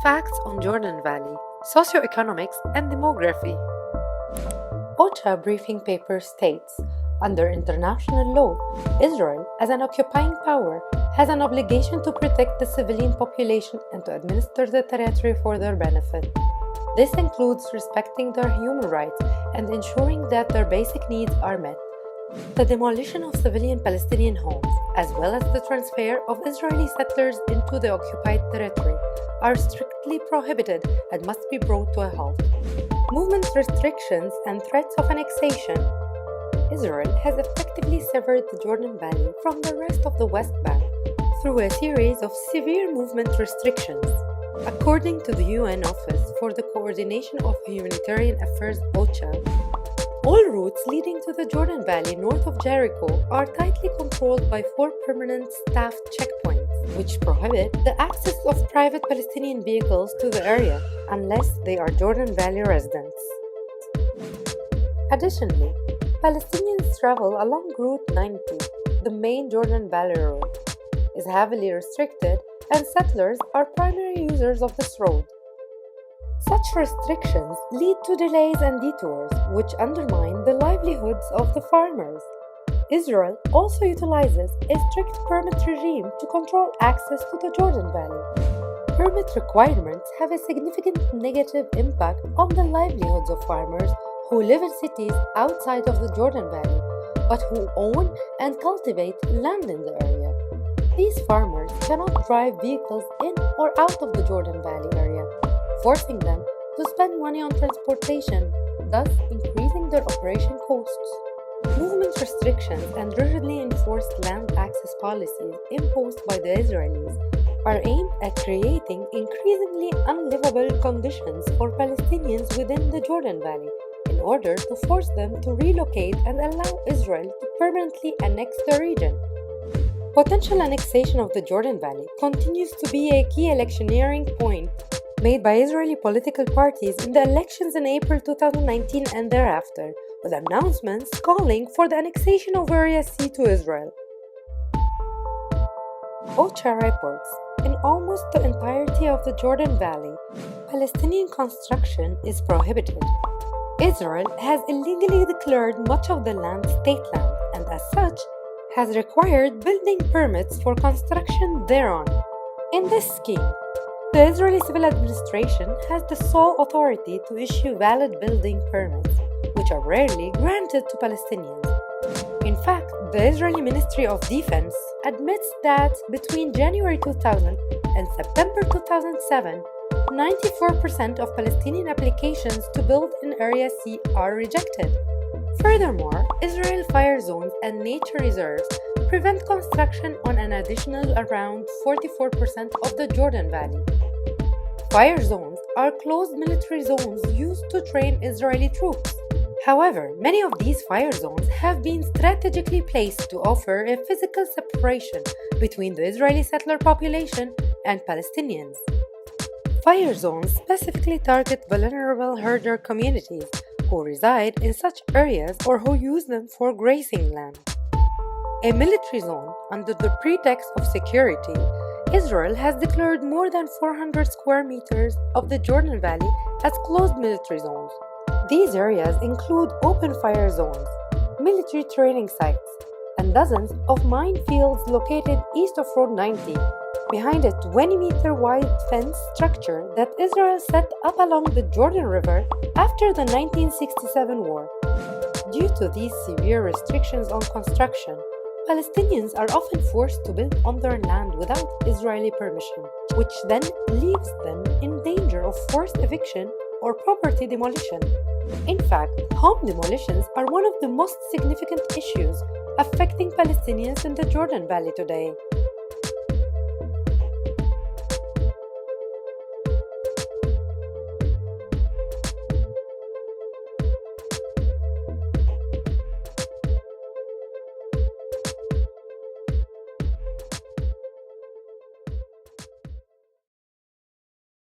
Facts on Jordan Valley, Socioeconomics and Demography. OCHA briefing paper states, under international law, Israel, as an occupying power, has an obligation to protect the civilian population and to administer the territory for their benefit. This includes respecting their human rights and ensuring that their basic needs are met. The demolition of civilian Palestinian homes, as well as the transfer of Israeli settlers into the occupied territory, are strictly prohibited and must be brought to a halt. Movement restrictions and threats of annexation. Israel has effectively severed the Jordan Valley from the rest of the West Bank through a series of severe movement restrictions. According to the UN Office for the Coordination of Humanitarian Affairs (OCHA), all routes leading to the Jordan Valley north of Jericho are tightly controlled by 4 permanent staffed checkpoints, which prohibit the access of private Palestinian vehicles to the area unless they are Jordan Valley residents. Additionally, Palestinians travel along Route 90, the main Jordan Valley road, is heavily restricted, and settlers are primary users of this road. Such restrictions lead to delays and detours, which undermine the livelihoods of the farmers. Israel also utilizes a strict permit regime to control access to the Jordan Valley. Permit requirements have a significant negative impact on the livelihoods of farmers who live in cities outside of the Jordan Valley, but who own and cultivate land in the area. These farmers cannot drive vehicles in or out of the Jordan Valley area, forcing them to spend money on transportation, thus increasing their operation costs. Movement restrictions and rigidly enforced land access policies imposed by the Israelis are aimed at creating increasingly unlivable conditions for Palestinians within the Jordan Valley in order to force them to relocate and allow Israel to permanently annex the region. Potential annexation of the Jordan Valley continues to be a key electioneering point made by Israeli political parties in the elections in April 2019 and thereafter, with announcements calling for the annexation of Area C to Israel. OCHA reports, in almost the entirety of the Jordan Valley, Palestinian construction is prohibited. Israel has illegally declared much of the land state land and, as such, has required building permits for construction thereon. In this scheme, the Israeli Civil Administration has the sole authority to issue valid building permits, which are rarely granted to Palestinians. In fact, the Israeli Ministry of Defense admits that between January 2000 and September 2007, 94% of Palestinian applications to build in Area C are rejected. Furthermore, Israel fire zones and nature reserves prevent construction on an additional around 44% of the Jordan Valley. Fire zones are closed military zones used to train Israeli troops. However, many of these fire zones have been strategically placed to offer a physical separation between the Israeli settler population and Palestinians. Fire zones specifically target vulnerable herder communities who reside in such areas or who use them for grazing land. A military zone, under the pretext of security, Israel has declared more than 400 square meters of the Jordan Valley as closed military zones. These areas include open fire zones, military training sites, and dozens of minefields located east of Road 90, behind a 20-meter-wide fence structure that Israel set up along the Jordan River after the 1967 war. Due to these severe restrictions on construction, Palestinians are often forced to build on their land without Israeli permission, which then leaves them in danger of forced eviction or property demolition. In fact, home demolitions are one of the most significant issues affecting Palestinians in the Jordan Valley today.